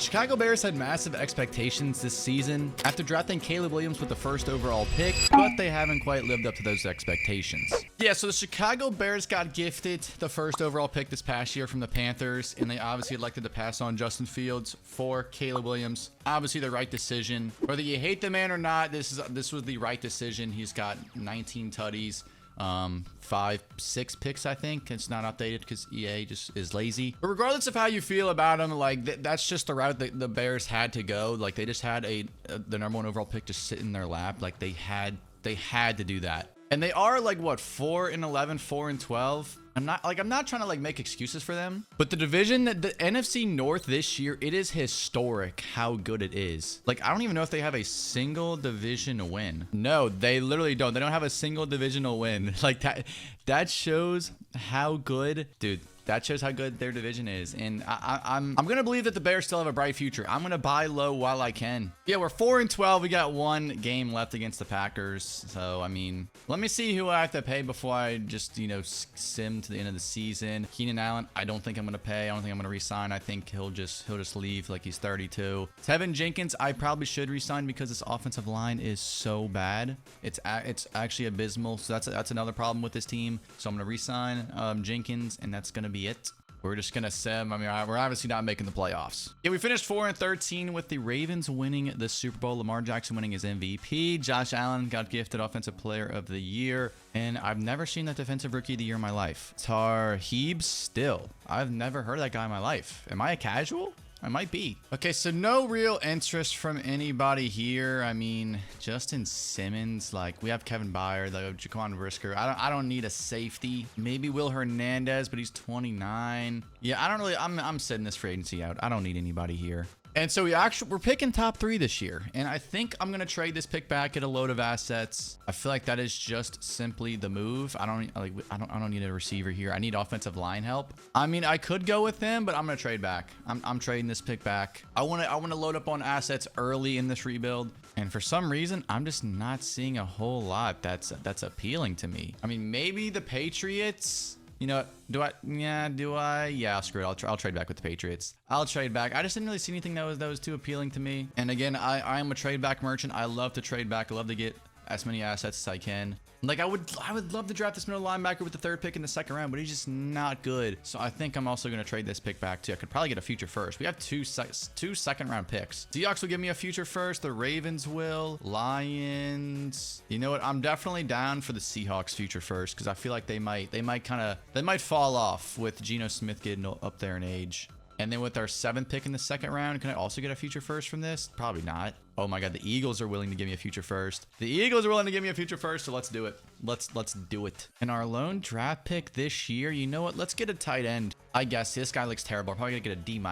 Chicago Bears had massive expectations this season after drafting Caleb Williams with the first overall pick, but they haven't quite lived up to those expectations. Yeah, so the Chicago Bears got gifted the first overall pick this past year from the Panthers, and they obviously elected to pass on Justin Fields for Caleb Williams. Obviously the right decision. Whether you hate the man or not, this was the right decision. He's got 19 tutties. 6 picks, I think. It's not updated because EA just is lazy. But regardless of how you feel about him, like that's just the route that the Bears had to go. Like they just had the number 1 overall pick just sit in their lap. Like they had to do that. And they are like what, 4-11, 4-12. I'm not trying to like make excuses for them, but the division, the NFC North this year, it is historic how good it is. Like, I don't even know if they have a single division win. No, they literally don't. They don't have a single divisional win. Like that shows how good, dude. That shows how good their division is. And I'm going to believe that the Bears still have a bright future. I'm going to buy low while I can. Yeah, we're 4-12. We got 1 game left against the Packers. So, I mean, let me see who I have to pay before I just, you know, sim to the end of the season. Keenan Allen, I don't think I'm going to pay. I don't think I'm going to re-sign. I think he'll just leave like he's 32. Tevin Jenkins, I probably should re-sign because this offensive line is so bad. It's actually abysmal. So that's another problem with this team. So I'm going to re-sign Jenkins, and that's going to be it. We're just gonna sim. I mean, we're obviously not making the playoffs. Yeah, we finished 4-13 with the Ravens winning the Super Bowl. Lamar Jackson winning his MVP. Josh Allen got gifted Offensive Player of the Year. And I've never seen that Defensive Rookie of the Year in my life. Tarheeb Still. I've never heard of that guy in my life. Am I a casual? I might be. Okay, so no real interest from anybody here. I mean, Justin Simmons, like we have Kevin Byard, like Jaquan Brisker. I don't need a safety. Maybe Will Hernandez, but he's 29. Yeah, I don't really. I'm sitting this free agency out. I don't need anybody here. And so we're picking top 3 this year, and I think I'm gonna trade this pick back, get a load of assets. I feel like that is just simply the move. I don't need a receiver here. I need offensive line help. I mean, I could go with him, but I'm gonna trade back. I'm trading this pick back. I want to load up on assets early in this rebuild, and for some reason, I'm just not seeing a whole lot that's appealing to me. I mean, maybe the Patriots. You know, do I? Yeah, screw it. I'll trade back with the Patriots. I'll trade back. I just didn't really see anything that was too appealing to me. And again, I am a trade back merchant. I love to trade back. I love to get as many assets as I can. Like I would love to draft this middle linebacker with the 3rd pick in the 2nd round, but he's just not good. So I think I'm also going to trade this pick back too. I could probably get a future first. We have two 2nd round picks. Seahawks will give me a future first. The Ravens will. Lions. You know what? I'm definitely down for the Seahawks future first because I feel like they might fall off with Geno Smith getting up there in age. And then with our 7th pick in the 2nd round, can I also get a future first from this? Probably not. Oh my God, the Eagles are willing to give me a future first. The Eagles are willing to give me a future first, so let's do it. Let's do it. And our lone draft pick this year, you know what? Let's get a tight end. I guess this guy looks terrible. I'm probably gonna get a D-.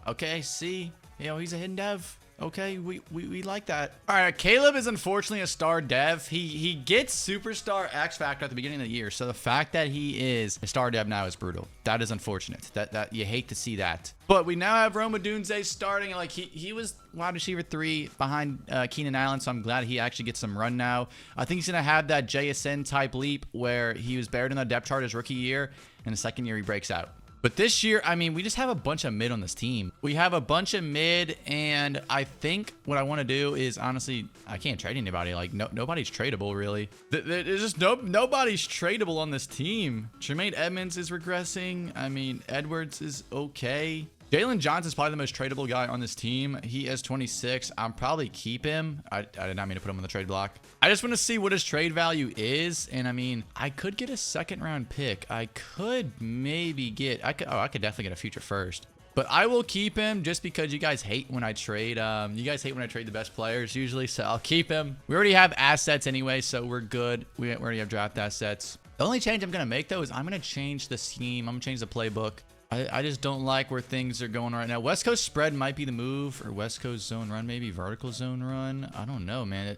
Okay, C. You know, he's a hidden dev. Okay, we like that. All right, Caleb is unfortunately a star dev. He gets superstar X Factor at the beginning of the year, so the fact that he is a star dev now is brutal. That is unfortunate. That you hate to see that. But we now have Rome Odunze starting. Like he was wide receiver 3 behind Keenan Allen, so I'm glad he actually gets some run now. I think he's gonna have that JSN type leap where he was buried in the depth chart his rookie year, and the 2nd year he breaks out. But this year, I mean, we just have a bunch of mid on this team. We have a bunch of mid, and I think what I want to do is, honestly, I can't trade anybody. Like, nobody's tradable, really. There's just nobody's tradable on this team. Tremaine Edmonds is regressing. I mean, Edwards is okay. Jalen Johnson's probably the most tradable guy on this team. He is 26. I'll probably keep him. I did not mean to put him on the trade block. I just want to see what his trade value is. And I mean, I could get a 2nd round pick. I could maybe get, I could definitely get a future first. But I will keep him just because you guys hate when I trade. You guys hate when I trade the best players usually. So I'll keep him. We already have assets anyway, so we're good. We already have draft assets. The only change I'm going to make though is I'm going to change the scheme. I'm going to change the playbook. I just don't like where things are going right now. West Coast spread might be the move, or West Coast zone run, maybe vertical zone run. I don't know, man.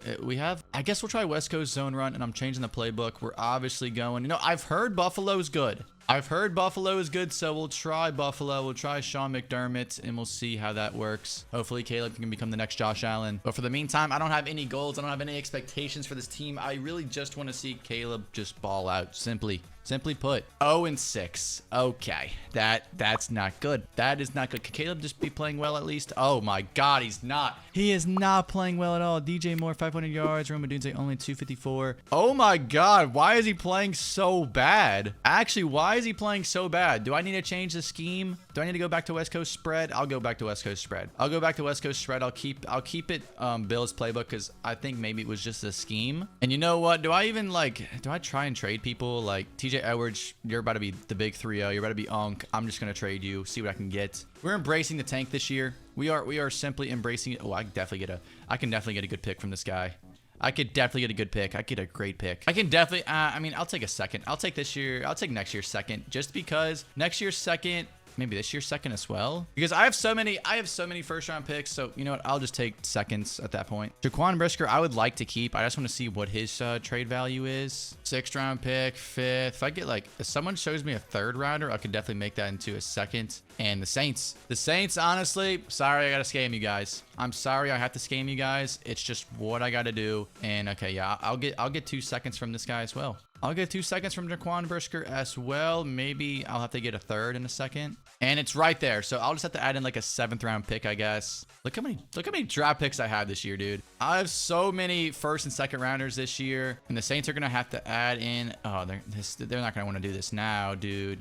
I guess we'll try West Coast zone run, and I'm changing the playbook. We're obviously going, you know, I've heard Buffalo's good. I've heard Buffalo is good, so we'll try Buffalo. We'll try Sean McDermott, and we'll see how that works. Hopefully, Caleb can become the next Josh Allen. But for the meantime, I don't have any goals. I don't have any expectations for this team. I really just want to see Caleb just ball out, simply. Simply put, 0-6. Okay, that's not good. That is not good. Could Caleb just be playing well at least? Oh my God, he's not. He is not playing well at all. DJ Moore, 500 yards. Roma Dunze only 254. Oh my God, why is he playing so bad? Actually, why is he playing so bad? Do I need to change the scheme? Do I need to go back to West Coast spread? I'll go back to West Coast spread. I'll go back to West Coast spread. I'll keep it Bill's playbook because I think maybe it was just a scheme. And you know what? Do I try and trade people like TJ Edwards? You're about to be the big 3-0. You're about to be Unk. I'm just gonna trade you. See what I can get. We're embracing the tank this year. We are simply embracing it. Oh, I can definitely get a good pick from this guy. I could definitely get a good pick. I get a great pick. I can definitely. I mean, I'll take a second. I'll take this year. I'll take next year's second, just because next year's second. Maybe this year's second as well, because I have so many first round picks. So you know what, I'll just take seconds at that point. Jaquan Brisker I would like to keep. I just want to see what his trade value is. 6th round pick, 5th. If I get like, if someone shows me a 3rd rounder, I could definitely make that into a 2nd. And the Saints, honestly, sorry I gotta scam you guys. I'm sorry I have to scam you guys. It's just what I gotta do. And okay, yeah, I'll get 2 seconds from this guy as well. I'll get 2 seconds from Jaquan Brisker as well. Maybe I'll have to get a 3rd in a second. And it's right there. So I'll just have to add in like a 7th round pick, I guess. Look how many draft picks I have this year, dude. I have so many 1st and 2nd rounders this year. And the Saints are going to have to add in. Oh, they're not going to want to do this now, dude.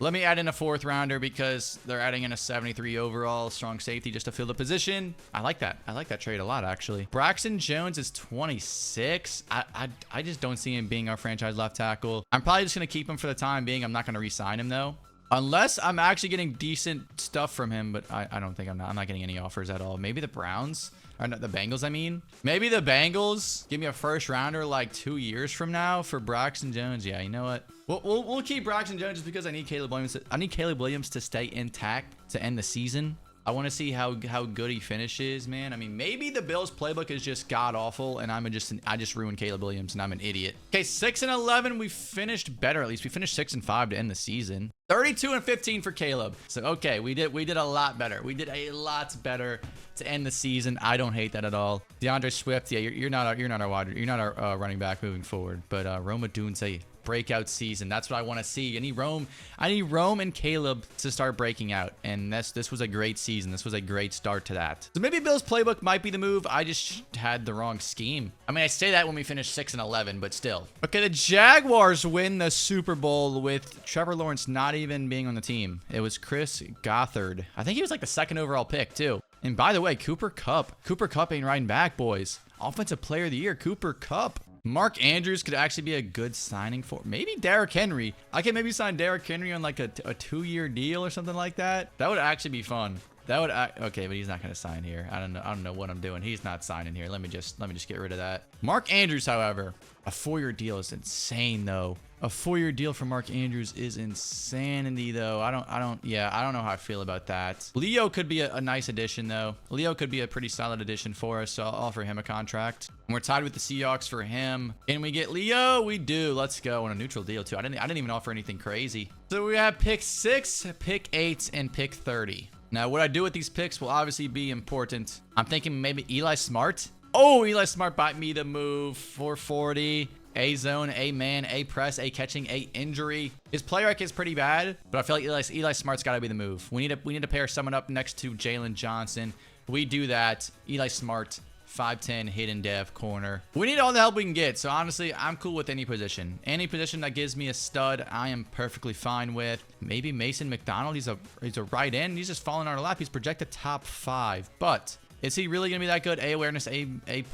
Let me add in a 4th rounder because they're adding in a 73 overall strong safety just to fill the position. I like that. I like that trade a lot, actually. Braxton Jones is 26. I just don't see him being our franchise left tackle. I'm probably just going to keep him for the time being. I'm not going to re-sign him, though. Unless I'm actually getting decent stuff from him, but I don't think I'm not getting any offers at all. Maybe the Browns, or not the Bengals, I mean. Maybe the Bengals give me a 1st rounder like 2 years from now for Braxton Jones. Yeah, you know what? We'll keep Braxton Jones just because I need Caleb Williams. I need Caleb Williams to stay intact to end the season. I want to see how good he finishes, man. I mean, maybe the Bills playbook is just god awful, and I just ruined Caleb Williams, and I'm an idiot. Okay, 6-11. We finished better, at least. We finished 6-5 to end the season. 32-15 for Caleb. So okay, we did a lot better. We did a lot better to end the season. I don't hate that at all. DeAndre Swift, yeah, you're not our running back moving forward. But Roma Dunze, breakout season. That's what I want to see. I need Rome and Caleb to start breaking out. And this was a great season. This was a great start to that. So maybe Bill's playbook might be the move. I just had the wrong scheme. I mean, I say that when we finish 6-11, but still. Okay, the Jaguars win the Super Bowl with Trevor Lawrence not even being on the team. It was Chris Gothard. I think he was like the 2nd overall pick too. And by the way, Cooper Kupp ain't riding back, boys. Offensive Player of the Year, Cooper Kupp. Mark Andrews could actually be a good signing for maybe Derrick Henry. I can maybe sign Derrick Henry on like a 2-year deal or something like that. That would actually be fun. Okay, but he's not going to sign here. I don't know what I'm doing. He's not signing here. Let me just get rid of that. Mark Andrews, however, a 4-year deal is insane though. A 4-year deal for Mark Andrews is insanity though. I don't know how I feel about that. Leo could be a nice addition though. Leo could be a pretty solid addition for us, so I'll offer him a contract. And we're tied with the Seahawks for him. Can we get Leo? We do. Let's go on a neutral deal too. I didn't even offer anything crazy. So we have pick 6, pick 8, and pick 30. Now, what I do with these picks will obviously be important. I'm thinking maybe Eli Smart. Oh, Eli Smart bought me the move. 440. A zone, A man, A press, A catching, A injury. His play rec is pretty bad, but I feel like Eli Smart's got to be the move. We need to pair someone up next to Jalen Johnson. We do that. Eli Smart, 5'10", hidden dev corner. We need all the help we can get. So honestly, I'm cool with any position. Any position that gives me a stud, I am perfectly fine with. Maybe Mason McDonald. He's a right end. He's just falling on our lap. He's projected top 5, but is he really going to be that good? A awareness, A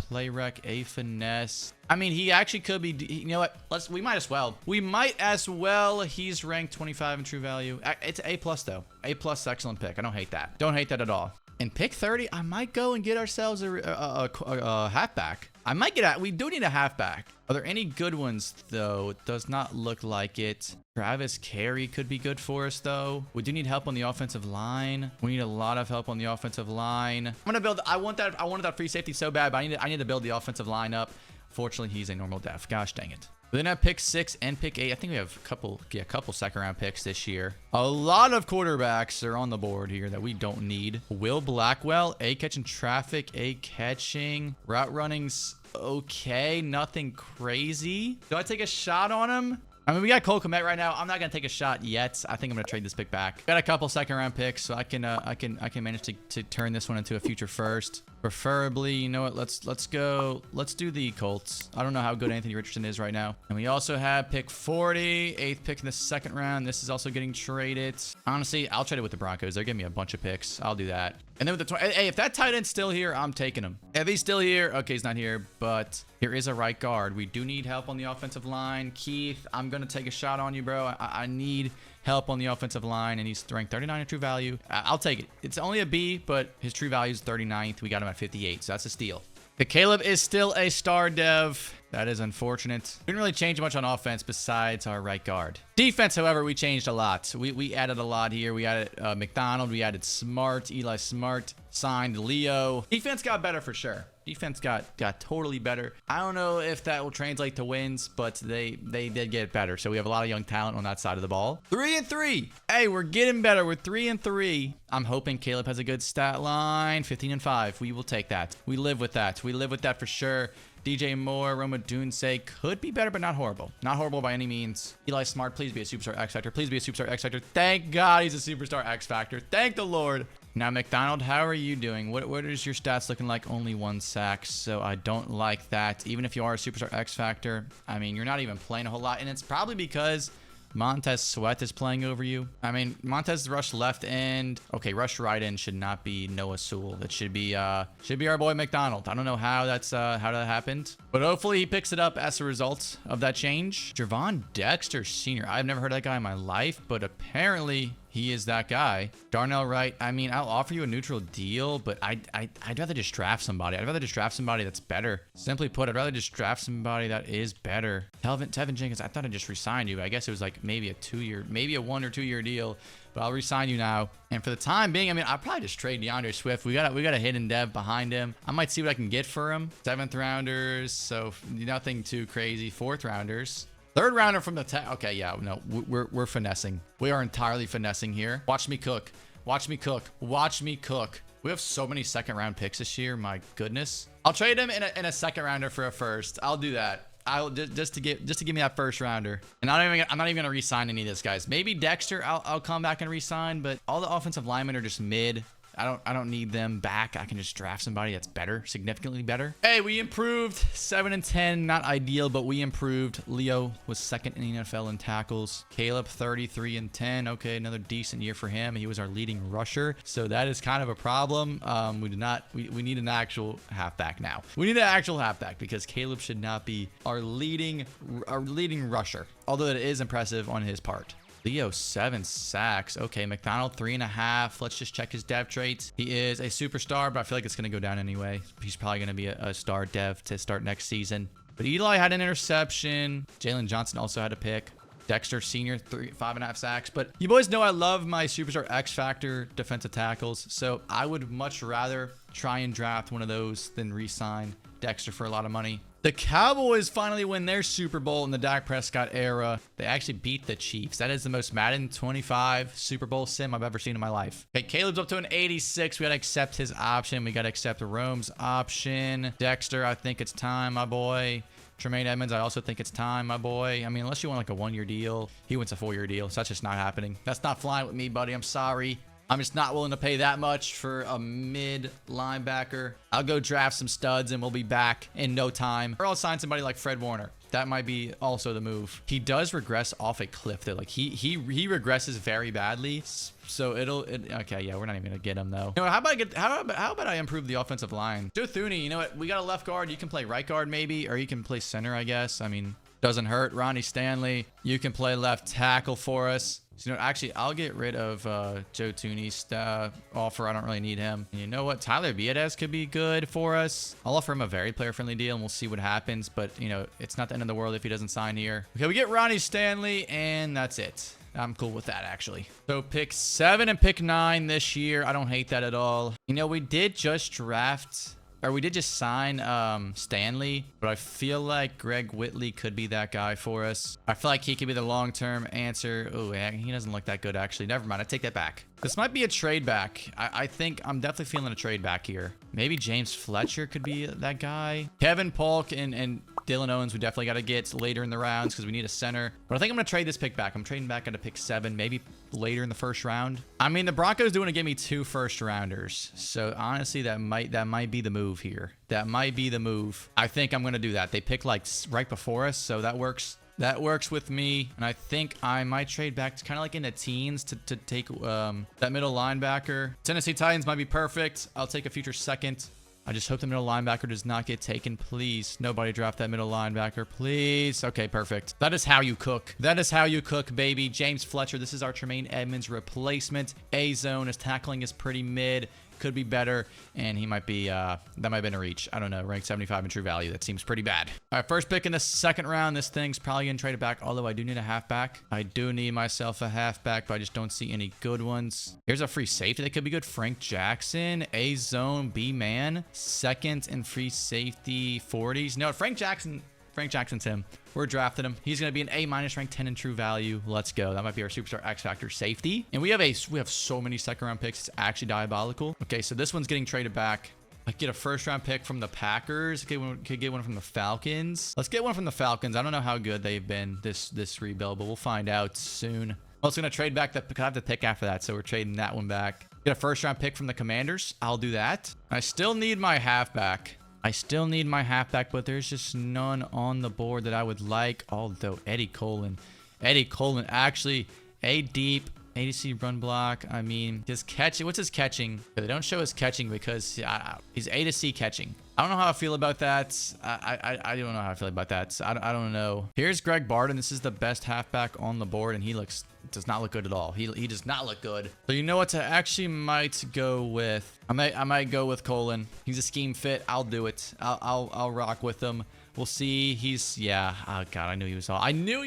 play rec, A finesse. I mean, he actually could be. You know what? We might as well. He's ranked 25 in true value. It's A+ though. A+, excellent pick. I don't hate that. Don't hate that at all. And pick 30, I might go and get ourselves a halfback. We do need a halfback. Are there any good ones though? It does not look like it. Travis Carey could be good for us though. We do need help on the offensive line. We need a lot of help on the offensive line. I wanted that free safety so bad, but I need to build the offensive line up. Fortunately, he's a normal def. Gosh dang it. We then have pick 6 and pick 8. I think we have a couple 2nd round picks this year. A lot of quarterbacks are on the board here that we don't need. Will Blackwell, A catching traffic, A catching. Route running's okay. Nothing crazy. Do I take a shot on him? I mean, we got Cole Kmet right now. I'm not gonna take a shot yet. I think I'm gonna trade this pick back. Got a couple second-round picks, so I can manage to turn this one into a future first. Preferably, you know what? Let's go. Let's do the Colts. I don't know how good Anthony Richardson is right now. And we also have pick 40, 8th pick in the second round. This is also getting traded. Honestly, I'll trade it with the Broncos. They're giving me a bunch of picks. I'll do that. And then with the hey, if that tight end's still here, I'm taking him. If he's still here, okay, he's not here, but here is a right guard. We do need help on the offensive line. Keith, I'm gonna take a shot on you, bro. I need help on the offensive line, and he's ranked 39 in true value. I'll take it. It's only a B, but his true value is 39th. We got him at 58, so that's a steal. The Caleb is still a star dev. That is unfortunate. We didn't really change much on offense besides our right guard. Defense, however, we changed a lot. We added a lot here. We added McDonald. We added Smart. Eli Smart. Signed Leo. Defense got better for sure. Defense got totally better. I don't know if that will translate to wins, but they did get better. So we have a lot of young talent on that side of the ball. 3-3. Hey, we're getting better. We're 3-3. I'm hoping Caleb has a good stat line. 15-5. We will take that. We live with that. We live with that for sure. DJ Moore, Roma Dunse could be better, but not horrible. Not horrible by any means. Eli Smart, please be a superstar X Factor. Please be a superstar X Factor. Thank God he's a superstar X Factor. Thank the Lord. Now, McDonald, how are you doing? What is your stats looking like? Only 1 sack, so I don't like that. Even if you are a superstar X Factor, I mean, you're not even playing a whole lot, and it's probably because Montez Sweat is playing over you. I mean, Montez rush left end. Okay, rush right end should not be Noah Sewell. It should be our boy McDonald. I don't know how that happened, but hopefully he picks it up as a result of that change. Javon Dexter Sr. I've never heard of that guy in my life, but apparently he is that guy. Darnell Wright, I mean, I'll offer you a neutral deal, but I'd rather just draft somebody. I'd rather just draft somebody that's better. Simply put, I'd rather just draft somebody that is better. Tevin Jenkins, I thought I just re-signed you. I guess it was like maybe a 2-year, maybe a 1 or 2 year deal, but I'll re-sign you now. And for the time being, I mean, I'll probably just trade DeAndre Swift. We got a hidden dev behind him. I might see what I can get for him. 7th rounders, so nothing too crazy. 4th rounders. 3rd rounder from the tech. Okay, yeah, no, we're finessing. We are entirely finessing here. Watch me cook. Watch me cook. Watch me cook. We have so many 2nd round picks this year. My goodness. I'll trade him in a 2nd rounder for a 1st. I'll do that. I'll just to give me that 1st rounder. And I'm not even gonna re-sign any of this guys. Maybe Dexter. I'll come back and re-sign, but all the offensive linemen are just mid. I don't need them back. I can just draft somebody that's better, significantly better. Hey, we improved. 7-10, not ideal, but we improved. Leo was 2nd in the NFL in tackles. Caleb, 33-10. Okay, another decent year for him. He was our leading rusher, so that is kind of a problem. We need an actual halfback now. We need an actual halfback because Caleb should not be our leading rusher, although it is impressive on his part. Leo, 7 sacks. Okay, McDonald, 3.5. Let's just check his dev traits. He is a superstar, but I feel like it's going to go down anyway. He's probably going to be a star dev to start next season. But Eli had an interception. Jalen Johnson also had a pick. Dexter Sr., 5.5 sacks. But you boys know I love my superstar X Factor defensive tackles, so I would much rather try and draft one of those than re-sign Dexter for a lot of money. The Cowboys finally win their Super Bowl in the Dak Prescott era. They actually beat the Chiefs. That is the most Madden 25 Super Bowl sim I've ever seen in my life. Okay, Caleb's up to an 86. We got to accept his option. We got to accept Rome's option. Dexter, I think it's time, my boy. Tremaine Edmonds, I also think it's time, my boy. I mean, unless you want like a 1-year deal. He wants a 4-year deal, so that's just not happening. That's not flying with me, buddy. I'm sorry. I'm just not willing to pay that much for a mid linebacker. I'll go draft some studs and we'll be back in no time. Or I'll sign somebody like Fred Warner. That might be also the move. He does regress off a cliff though. Like he regresses very badly. So okay, yeah, we're not even gonna get him though. You know, how about I improve the offensive line? Joe Thuney, you know what? We got a left guard. You can play right guard maybe, or you can play center, I guess. I mean, doesn't hurt. Ronnie Stanley, you can play left tackle for us. So, you know, actually, I'll get rid of Joe Thuney's offer. I don't really need him. And you know what? Tyler Viedes could be good for us. I'll offer him a very player-friendly deal, and we'll see what happens. But, you know, it's not the end of the world if he doesn't sign here. Okay, we get Ronnie Stanley, and that's it. I'm cool with that, actually. So, pick 7 and pick 9 this year. I don't hate that at all. You know, we did just draft... Or we did just sign Stanley, but I feel like Greg Whitley could be that guy for us. I feel like he could be the long-term answer. Oh, yeah, he doesn't look that good, actually. Never mind. I take that back. This might be a trade back. I think I'm definitely feeling a trade back here. Maybe James Fletcher could be that guy. Kevin Polk and Dylan Owens, we definitely got to get later in the rounds because we need a center. But I think I'm going to trade this pick back. I'm trading back at a pick 7, maybe later in the first round. I mean, the Broncos do want to give me 2 first rounders. So honestly, that might be the move here. That might be the move. I think I'm going to do that. They pick like right before us, so that works. That works with me, and I think I might trade back to kind of like in the teens to take that middle linebacker. Tennessee Titans might be perfect. I'll take a future second. I just hope the middle linebacker does not get taken. Please, nobody draft that middle linebacker. Please. Okay, perfect. That is how you cook. That is how you cook, baby. James Fletcher, this is our Tremaine Edmonds replacement. A-zone. His tackling is pretty mid. Could be better, and he might be, that might have been a reach. I don't know, ranked 75 in true value. That seems pretty bad. All right, first pick in the second round. This thing's probably going to trade it back, although I do need a halfback. I do need myself a halfback, but I just don't see any good ones. Here's a free safety that could be good. Frank Jackson, A-zone, B-man, second and free safety 40s. No, Frank Jackson's him. We're drafting him. He's going to be an A- ranked 10 in true value. Let's go. That might be our superstar X Factor safety. And we have so many second round picks. It's actually diabolical. Okay, so this one's getting traded back. I get a first round pick from the Packers. Could get one from the Falcons. Let's get one from the Falcons. I don't know how good they've been this rebuild, but we'll find out soon. I'm also going to trade back I have the pick after that, so we're trading that one back. Get a first round pick from the Commanders. I'll do that. I still need my halfback. But there's just none on the board that I would like. Although Eddie Colon actually a deep ADC run block. I mean, his catching. What's his catching? They don't show his catching because he's A to C catching. I don't know how I feel about that. I don't know how I feel about that. I don't know. Here's Greg Barden. This is the best halfback on the board, and he does not look good at all. He does not look good. So you know what? I actually might go with. I might go with Colin. He's a scheme fit. I'll do it. I'll rock with him. We'll see. Yeah. Oh god, I knew he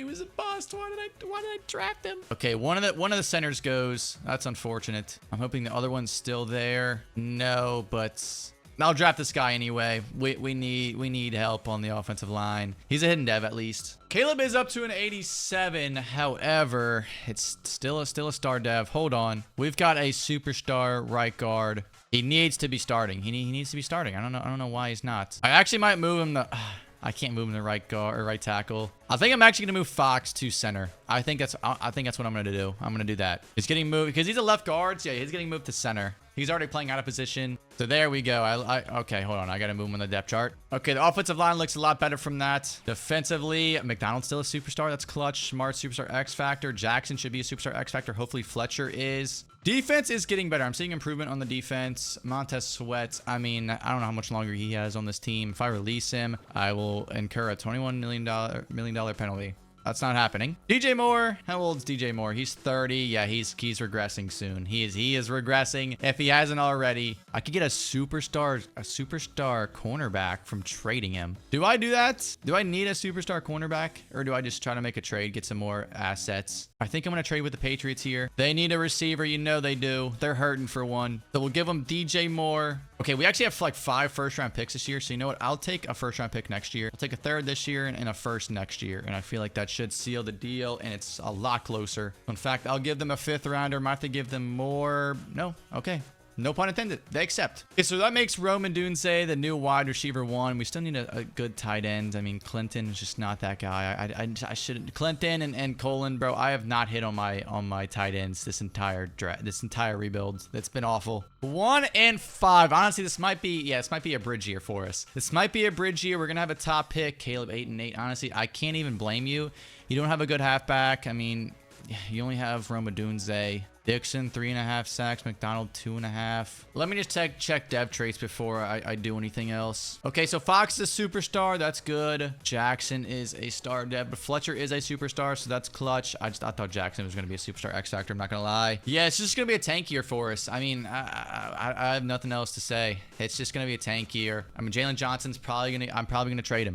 was a bust. Why did I draft him? Okay, one of the centers goes. That's unfortunate. I'm hoping the other one's still there. No, but I'll draft this guy anyway. We need help on the offensive line. He's a hidden dev at least. Caleb is up to an 87. However, it's still a star dev. Hold on. We've got a superstar right guard. He needs to be starting. He needs to be starting. I don't know why he's not. I actually might move him to I can't move him to right guard or right tackle. I think I'm actually going to move Fox to center. I think that's what I'm going to do. I'm going to do that. He's getting moved because he's a left guard. So yeah, he's getting moved to center. He's already playing out of position. So there we go. Okay, hold on. I got to move him on the depth chart. Okay, the offensive line looks a lot better from that. Defensively, McDonald's still a superstar. That's clutch. Smart, superstar X Factor. Jackson should be a superstar X Factor. Hopefully Fletcher is. Defense is getting better. I'm seeing improvement on the defense. Montez Sweat, I mean, I don't know how much longer he has on this team. If I release him, I will incur a $21 million penalty. That's not happening. DJ Moore. How old is DJ Moore? He's 30. Yeah, he's regressing soon. He is regressing. If he hasn't already, I could get a superstar cornerback from trading him. Do I do that? Do I need a superstar cornerback, or do I just try to make a trade, get some more assets? I think I'm going to trade with the Patriots here. They need a receiver. You know they do. They're hurting for one. So we'll give them DJ Moore. Okay, we actually have like 5 first-round picks this year. So you know what? I'll take a first-round pick next year. I'll take a third this year and a first next year. And I feel like that should seal the deal, and it's a lot closer. In fact, I'll give them a 5th-rounder. Might have to give them more. No. Okay. No pun intended. They accept. Okay, so that makes Roman Dunze the new wide receiver 1. We still need a good tight end. I mean, Clinton is just not that guy. I shouldn't. Clinton and Colin, bro. I have not hit on my tight ends this entire rebuild. It's been awful. 1 and 5. Honestly, this might be a bridge year for us. This might be a bridge year. We're gonna have a top pick. Caleb 8 and 8. Honestly, I can't even blame you. You don't have a good halfback. I mean, you only have Roma Dunze. Dixon, 3.5 sacks. McDonald, 2.5. Let me just check dev traits before I do anything else. Okay, so Fox is a superstar. That's good. Jackson is a star dev, but Fletcher is a superstar, so that's clutch. I thought Jackson was going to be a superstar X Factor. I'm not going to lie. Yeah, it's just going to be a tank year for us. I mean, I have nothing else to say. It's just going to be a tank year. I mean, Jalen Johnson's I'm probably going to trade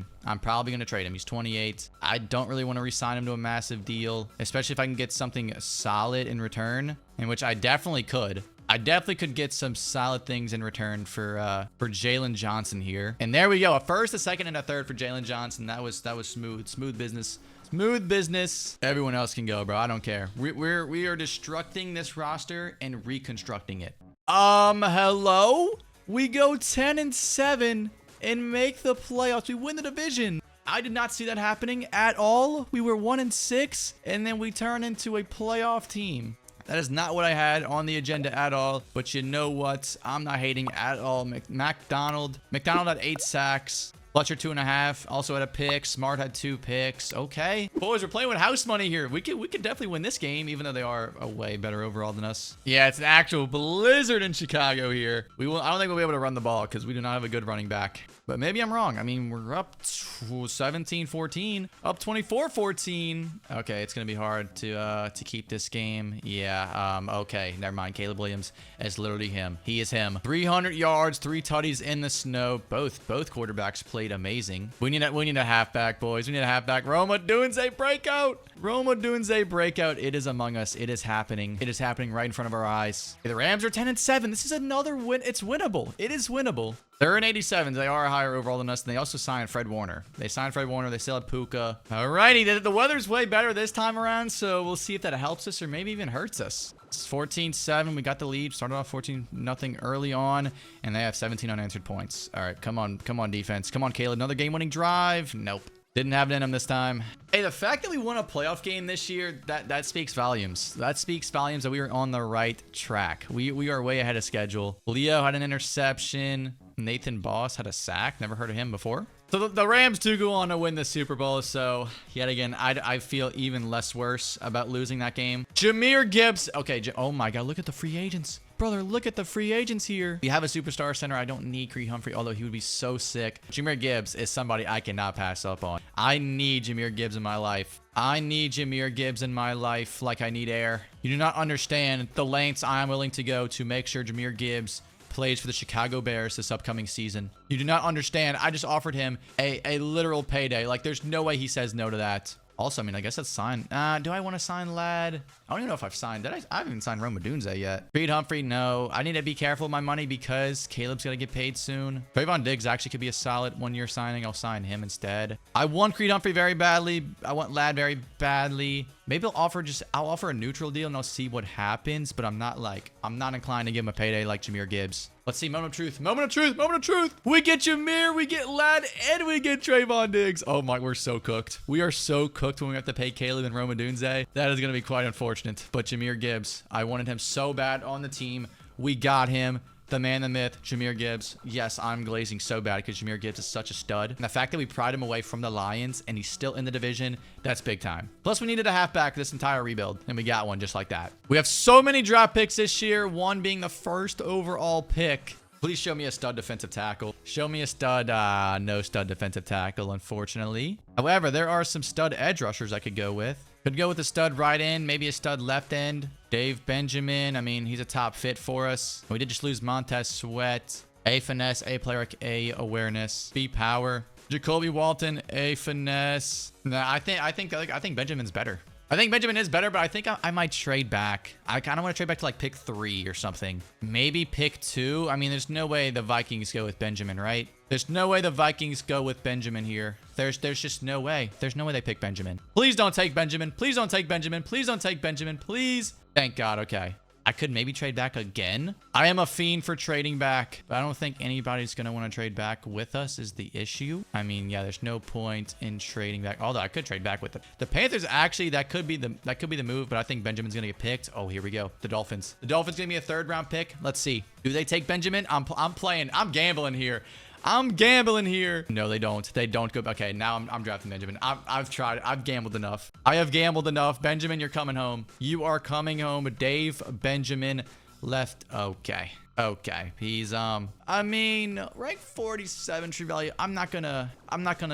him. He's 28. I don't really want to re-sign him to a massive deal, especially if I can get something solid in return, in which I definitely could. I definitely could get some solid things in return for Jalen Johnson here. And there we go. A first, a second, and a third for Jalen Johnson. That was smooth. Smooth business. Smooth business. Everyone else can go, bro. I don't care. We are destructing this roster and reconstructing it. Hello? We go 10 and 7 and make the playoffs. We win the division. I did not see that happening at all. We were 1-6, and then we turned into a playoff team. That is not what I had on the agenda at all. But you know what? I'm not hating at all. McDonald had 8 sacks. Fletcher 2.5. Also had a pick. Smart had 2 picks. Okay. Boys, we're playing with house money here. We could definitely win this game, even though they are a way better overall than us. Yeah, it's an actual blizzard in Chicago here. I don't think we'll be able to run the ball because we do not have a good running back. But maybe I'm wrong. I mean, we're up 17-14, up 24-14. Okay, it's gonna be hard to keep this game. Yeah. Okay. Never mind. Caleb Williams is literally him. He is him. 300 yards, 3 tutties in the snow. Both quarterbacks played amazing. We need a halfback, boys. We need a halfback. Roma Dunze breakout. Roma Dunze breakout. It is among us. It is happening. It is happening right in front of our eyes. Okay, the Rams are 10-7. This is another win. It's winnable. It is winnable. They're in 87. They are higher overall than us. And they also signed Fred Warner. They signed Fred Warner. They still have Puka. Alrighty. The weather's way better this time around. So we'll see if that helps us or maybe even hurts us. It's 14-7. We got the lead. Started off 14-0 early on. And they have 17 unanswered points. All right. Come on. Come on, defense. Come on, Caleb. Another game-winning drive. Nope. Didn't have it in them this time. Hey, the fact that we won a playoff game this year, that speaks volumes. That speaks volumes that we were on the right track. We are way ahead of schedule. Leo had an interception. Nathan Boss had a sack. Never heard of him before. So the Rams do go on to win the Super Bowl. So yet again, I feel even less worse about losing that game. Jahmyr Gibbs. Okay. Oh my God. Look at the free agents. Brother, look at the free agents here. We have a superstar center. I don't need Creed Humphrey, although he would be so sick. Jahmyr Gibbs is somebody I cannot pass up on. I need Jahmyr Gibbs in my life. I need Jahmyr Gibbs in my life like I need air. You do not understand the lengths I am willing to go to make sure Jahmyr Gibbs plays for the Chicago Bears this upcoming season. You do not understand. I just offered him a literal payday. Like, there's no way he says no to that. Also, I mean, I guess that's signed. Do I want to sign Lad? I don't even know if I've signed. I haven't even signed Roma Dunze yet. Creed Humphrey, no. I need to be careful with my money because Caleb's going to get paid soon. Trayvon Diggs actually could be a solid one-year signing. I'll sign him instead. I want Creed Humphrey very badly. I want Lad very badly. Maybe I'll offer a neutral deal and I'll see what happens. But I'm not inclined to give him a payday like Jahmyr Gibbs. Let's see. Moment of truth. Moment of truth. Moment of truth. We get Jahmyr, we get Lad, and we get Trayvon Diggs. Oh my, we're so cooked. We are so cooked when we have to pay Caleb and Roma Dunze. That is going to be quite unfortunate. But Jahmyr Gibbs, I wanted him so bad on the team. We got him. The man, the myth, Jahmyr Gibbs. Yes, I'm glazing so bad because Jahmyr Gibbs is such a stud. And the fact that we pried him away from the Lions and he's still in the division, that's big time. Plus, we needed a halfback for this entire rebuild, and we got one just like that. We have so many draft picks this year, one being the first overall pick. Please show me a stud defensive tackle. Show me a stud. No stud defensive tackle, unfortunately. However, there are some stud edge rushers I could go with. Could go with a stud right end, maybe a stud left end. Dave Benjamin, I mean, he's a top fit for us. We did just lose Montez Sweat. A finesse, A player, A awareness, B power. Jacoby Walton, A finesse. Nah, I think Benjamin's better. I think Benjamin is better, but I think I might trade back. I kind of want to trade back to like pick 3 or something. Maybe pick 2. I mean, there's no way the Vikings go with Benjamin, right? There's no way the Vikings go with Benjamin here. There's just no way. There's no way they pick Benjamin. Please don't take Benjamin. Please don't take Benjamin. Please don't take Benjamin. Please. Thank God. Okay. I could maybe trade back again. I am a fiend for trading back, but I don't think anybody's going to want to trade back with us is the issue. I mean, yeah, there's no point in trading back. Although I could trade back with them. The Panthers, actually, that could be the move, but I think Benjamin's going to get picked. Oh, here we go. The Dolphins. The Dolphins going to be a 3rd round pick. Let's see. Do they take Benjamin? I'm playing. I'm gambling here. I'm gambling here. No, they don't. They don't go. Okay, now I'm drafting Benjamin. I've tried. I've gambled enough. I have gambled enough. Benjamin, you're coming home. You are coming home. Dave Benjamin left. Okay. Okay. He's I mean, rank 47 true value. I'm not gonna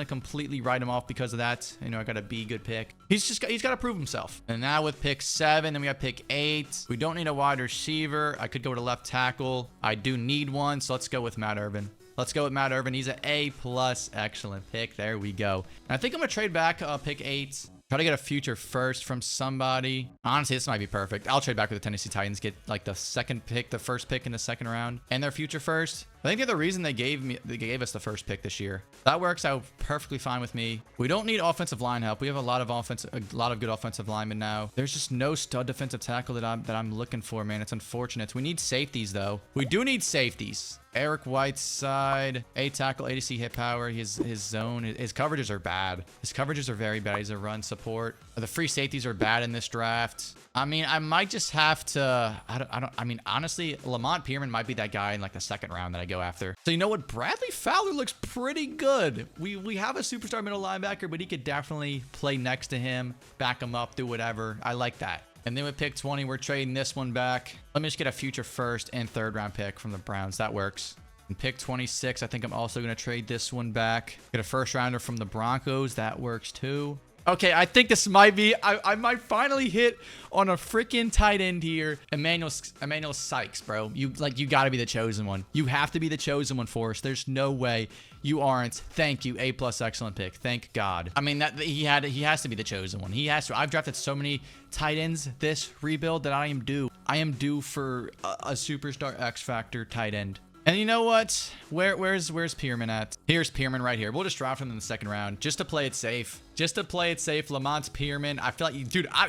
completely write him off because of that. You know, I got a B good pick. He's got to prove himself. And now with pick 7, then we got pick 8. We don't need a wide receiver. I could go to left tackle. I do need one, so let's go with Matt Irvin. Let's go with Matt Irvin. He's an A+. Excellent pick. There we go. And I think I'm going to trade back pick 8. Try to get a future first from somebody. Honestly, this might be perfect. I'll trade back with the Tennessee Titans. Get like the 2nd pick, the 1st pick in the 2nd round. And their future first. I think they're the reason they gave us the first pick this year. That works out perfectly fine with me. We don't need offensive line help. We have a lot of good offensive linemen now. There's just no stud defensive tackle that I'm looking for, man. It's unfortunate. We need safeties though. We do need safeties. Eric Whiteside, A tackle, ADC hit power. His zone, his coverages are bad. His coverages are very bad. He's a run support. The free safeties are bad in this draft. I mean, I might just have to, I mean, honestly, Lamont Pierman might be that guy in like the second round that I go after. So you know what? Bradley Fowler looks pretty good. We have a superstar middle linebacker, but he could definitely play next to him, back him up, do whatever. I like that. And then with pick 20, we're trading this one back. Let me just get a future first and third round pick from the Browns. That works. And pick 26, I think I'm also going to trade this one back. Get a first rounder from the Broncos. That works too. Okay, I think this might be, I might finally hit on a freaking tight end here. Emmanuel Sykes, bro. You got to be the chosen one. You have to be the chosen one for us. There's no way you aren't. Thank you. A+, excellent pick. Thank God. I mean, that he has to be the chosen one. He has to. I've drafted so many tight ends this rebuild that I am due. I am due for a superstar X Factor tight end. And you know what? Where's Pierman at? Here's Pierman right here. We'll just draft him in the second round just to play it safe. Just to play it safe. Lamont Pierman. I feel like, dude, I'm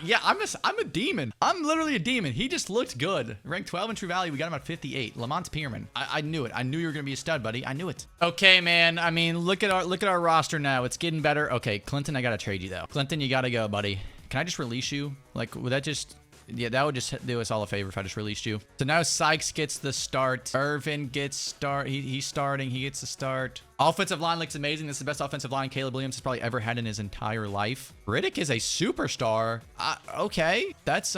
a demon. I'm literally a demon. He just looked good. Ranked 12 in True Value. We got him at 58. Lamont Pierman. I knew it. I knew you were gonna be a stud, buddy. I knew it. Okay, man. I mean, look at our roster now. It's getting better. Okay, Clinton, I gotta trade you though. Clinton, you gotta go, buddy. Can I just release you? Like, would that just... Yeah, that would just do us all a favor if I just released you. So now Sykes gets the start. Irvin gets start. He's starting. He gets the start. Offensive line looks amazing. This is the best offensive line Caleb Williams has probably ever had in his entire life. Riddick is a superstar. Okay, that's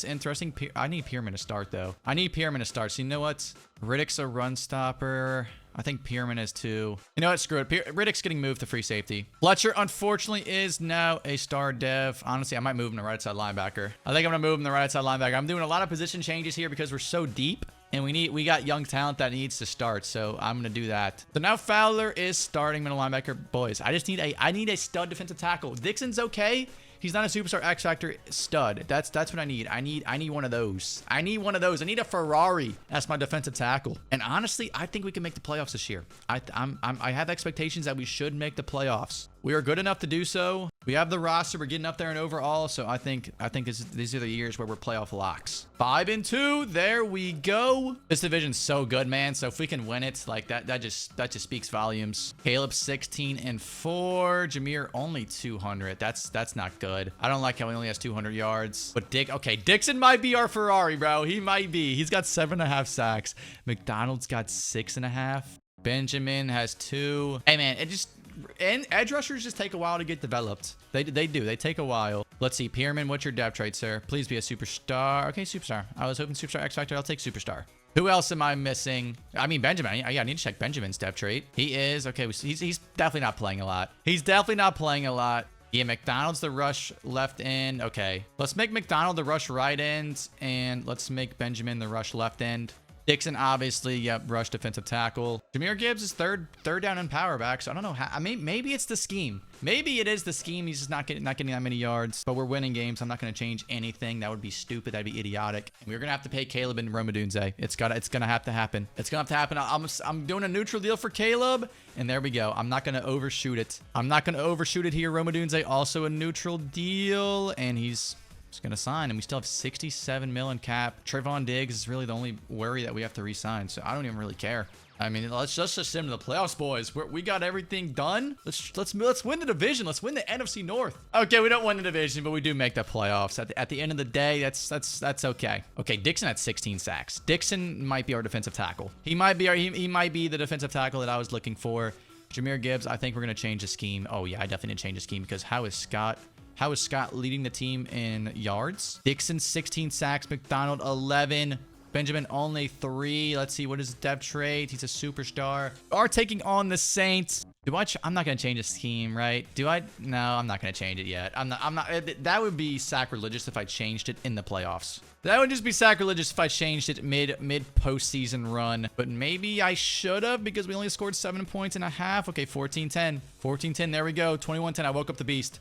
interesting. I need Pierman to start though. I need Pierman to start. So you know what? Riddick's a run stopper. I think Pierman is too. You know what? Screw it. Riddick's getting moved to free safety. Fletcher, unfortunately, is now a star dev. Honestly, I might move him to right side linebacker. I think I'm going to move him to right side linebacker. I'm doing a lot of position changes here because we're so deep. And we got young talent that needs to start, so I'm gonna do that. So now Fowler is starting middle linebacker. Boys, I need a stud defensive tackle. Dixon's okay. He's not a superstar X Factor stud. That's what I need. I need one of those. I need one of those. I need a Ferrari as my defensive tackle. And honestly, I think we can make the playoffs this year. I have expectations that we should make the playoffs. We are good enough to do so. We have the roster. We're getting up there in overall. So I think these are the years where we're playoff locks. 5-2. There we go. This division's so good, man. So if we can win it, like that just speaks volumes. Caleb 16-4. Jameer only 200. That's not good. I don't like how he only has 200 yards. But Dixon might be our Ferrari, bro. He might be. He's got 7.5 sacks. McDonald's got 6.5. Benjamin has 2. Hey, man, and edge rushers just take a while to get developed. They do. They take a while. Let's see. Pierman, what's your depth trait, sir? Please be a superstar. Okay, superstar. I was hoping superstar X Factor. I'll take superstar. Who else am I missing? I mean, Benjamin. I need to check Benjamin's depth trait. He is. Okay, he's definitely not playing a lot. He's definitely not playing a lot. Yeah, McDonald's the rush left end. Okay, let's make McDonald the rush right end, and let's make Benjamin the rush left end. Dixon, obviously, yep, rush defensive tackle. Jameer Gibbs is third down and power back, so I don't know how. I mean, maybe it's the scheme. Maybe it is the scheme. He's just not getting that many yards, but we're winning games. I'm not going to change anything. That would be stupid. That'd be idiotic. We're going to have to pay Caleb and Romadunze. It's going to have to happen. It's going to have to happen. I'm doing a neutral deal for Caleb, and there we go. I'm not going to overshoot it. I'm not going to overshoot it here. Romadunze also a neutral deal, and he's just going to sign, and we still have 67 mil in cap. Trayvon Diggs is really the only worry that we have to re-sign, so I don't even really care. I mean, let's just send to the playoffs, boys. We got everything done. Let's win the division. Let's win the NFC North. Okay, we don't win the division, but we do make the playoffs. At the end of the day, that's okay. Okay, Dixon had 16 sacks. Dixon might be our defensive tackle. He might be the defensive tackle that I was looking for. Jameer Gibbs, I think we're gonna change the scheme. Oh yeah, I definitely need to change the scheme because how is Scott leading the team in yards? Dixon 16 sacks, McDonald 11. Benjamin only 3. Let's see, what is his depth trait? He's a superstar. Are taking on the Saints. I'm not going to change the scheme, right? No, I'm not going to change it yet. I'm not. That would be sacrilegious if I changed it in the playoffs. That would just be sacrilegious if I changed it mid postseason run. But maybe I should have because we only scored 7.5 points. Okay, 14-10. 14-10. There we go. 21-10. I woke up the beast.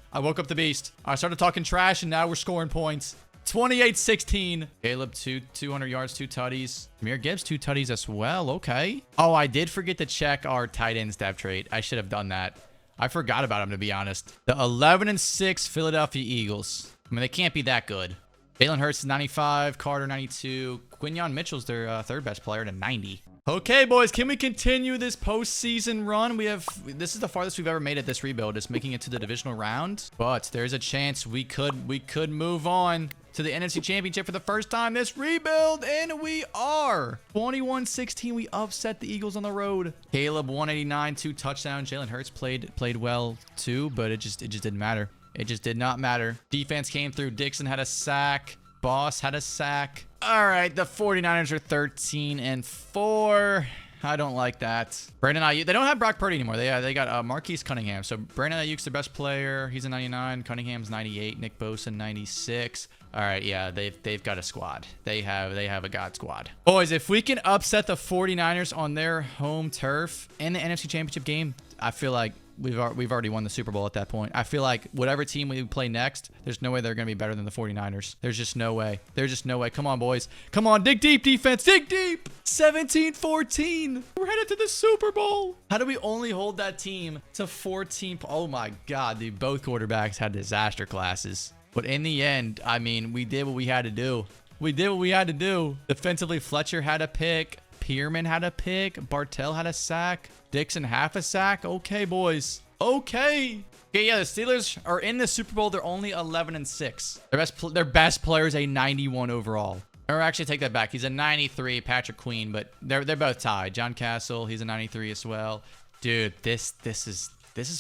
I started talking trash and now we're scoring points. 28-16. Caleb, 200 yards, 2 tutties. Jahmyr Gibbs, 2 tutties as well. Okay. Oh, I did forget to check our tight end depth trait. I should have done that. I forgot about him, to be honest. The 11-6 Philadelphia Eagles. I mean, they can't be that good. Jalen Hurts is 95, Carter 92. Quinyon Mitchell's their third best player to 90. Okay, boys, can we continue this postseason run? This is the farthest we've ever made at this rebuild, is making it to the divisional round. But there's a chance we could move on to the NFC Championship for the first time this rebuild, and we are. 21-16, we upset the Eagles on the road. Caleb, 189, 2 touchdowns. Jalen Hurts played well too, but it just didn't matter. It just did not matter. Defense came through. Dixon had a sack. Boss had a sack. All right, the 49ers are 13-4. I don't like that. Brandon Ayuk. They don't have Brock Purdy anymore. They got Marquise Cunningham. So Brandon Ayuk's the best player. He's a 99. Cunningham's 98. Nick Bosa 96. All right, yeah, they've got a squad. They have a god squad. Boys, if we can upset the 49ers on their home turf in the NFC Championship game, I feel like we've already won the Super Bowl at that point. I feel like whatever team we play next, there's no way they're going to be better than the 49ers. There's just no way. There's just no way. Come on, boys. Come on. Dig deep, defense. Dig deep. 17-14. We're headed to the Super Bowl. How do we only hold that team to 14? Oh, my God, dude. Both quarterbacks had disaster classes. But in the end, I mean, we did what we had to do. We did what we had to do. Defensively, Fletcher had a pick. Pierman had a pick. Bartell had a sack. Dixon half a sack. Okay, boys. Okay. Okay, yeah, the Steelers are in the Super Bowl. They're only 11-6. Their best player is a 91 overall. Or actually, take that back. He's a 93, Patrick Queen, but they're both tied. John Castle, he's a 93 as well. Dude, this is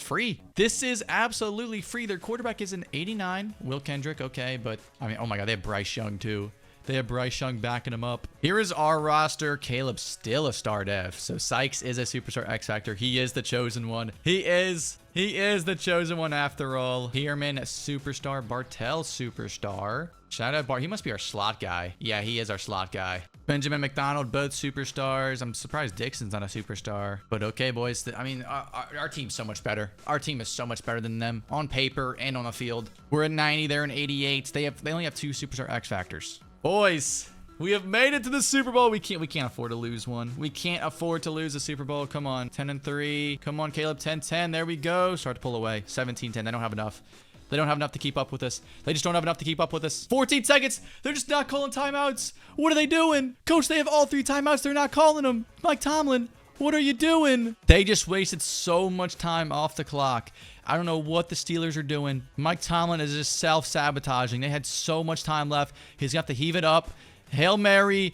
free. This is absolutely free. Their quarterback is an 89. Will Kendrick, okay, but I mean, oh my God, they have Bryce Young too. They have Bryce Young backing him up. Here is our roster. Caleb's still a star dev. So Sykes is a superstar X Factor. He is the chosen one. He is the chosen one after all. Heerman, superstar. Bartell, superstar. Shout out Bart. He must be our slot guy. Yeah, he is our slot guy. Benjamin McDonald, both superstars. I'm surprised Dixon's not a superstar. But okay, boys. I mean, our team's so much better. Our team is so much better than them on paper and on the field. We're at 90. They're in 88. They only have 2 superstar X Factors. Boys, we have made it to the Super Bowl. We can't afford to lose one. We can't afford to lose a Super Bowl. Come on, 10-3. Come on, Caleb, 10-10. There we go. Start to pull away. 17-10. They don't have enough. They don't have enough to keep up with us. They just don't have enough to keep up with us. 14 seconds. They're just not calling timeouts. What are they doing? Coach, they have all 3 timeouts. They're not calling them. Mike Tomlin, what are you doing? They just wasted so much time off the clock. I don't know what the Steelers are doing. Mike Tomlin is just self-sabotaging. They had so much time left. He's got to heave it up. Hail Mary.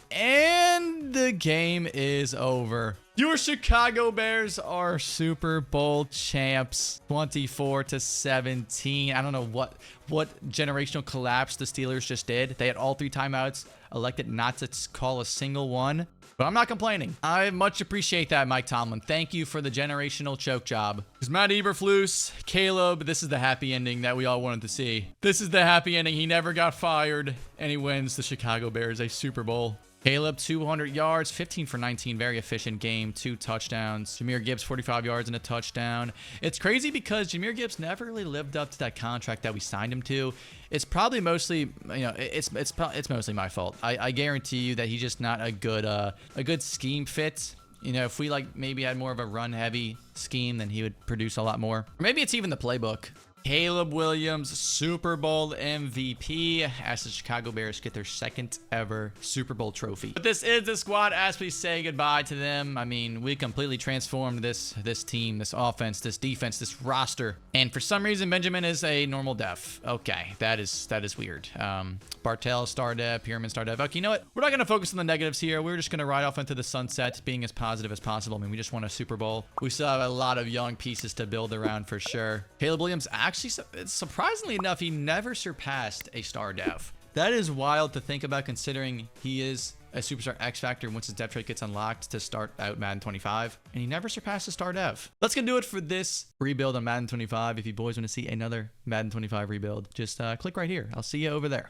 And the game is over. Your Chicago Bears are Super Bowl champs, 24-17. I don't know what generational collapse the Steelers just did. They had all 3 timeouts, elected not to call a single one. But I'm not complaining. I much appreciate that, Mike Tomlin. Thank you for the generational choke job. Because Matt Eberflus, Caleb, this is the happy ending that we all wanted to see. This is the happy ending. He never got fired, and he wins the Chicago Bears a Super Bowl. Caleb, 200 yards, 15 for 19. Very efficient game. 2 touchdowns. Jahmyr Gibbs, 45 yards and a touchdown. It's crazy because Jahmyr Gibbs never really lived up to that contract that we signed him to. It's probably mostly, you know, it's mostly my fault. I guarantee you that he's just not a good scheme fit. You know, if we maybe had more of a run-heavy scheme, then he would produce a lot more. Or maybe it's even the playbook. Caleb Williams, Super Bowl MVP, as the Chicago Bears get their 2nd ever Super Bowl trophy. But this is the squad as we say goodbye to them. I mean, we completely transformed this team, this offense, this defense, this roster. And for some reason, Benjamin is a normal def. Okay, that is weird. Bartell, star dev, Pierman, star dev. Okay, you know what? We're not going to focus on the negatives here. We're just going to ride off into the sunset, being as positive as possible. I mean, we just won a Super Bowl. We still have a lot of young pieces to build around for sure. Caleb Williams actually, surprisingly enough, he never surpassed a star dev. That is wild to think about, considering he is a superstar X Factor once his depth trait gets unlocked to start out Madden 25, and he never surpassed a star dev. That's gonna do it for this rebuild on Madden 25. If you boys want to see another Madden 25 rebuild, just click right here. I'll see you over there.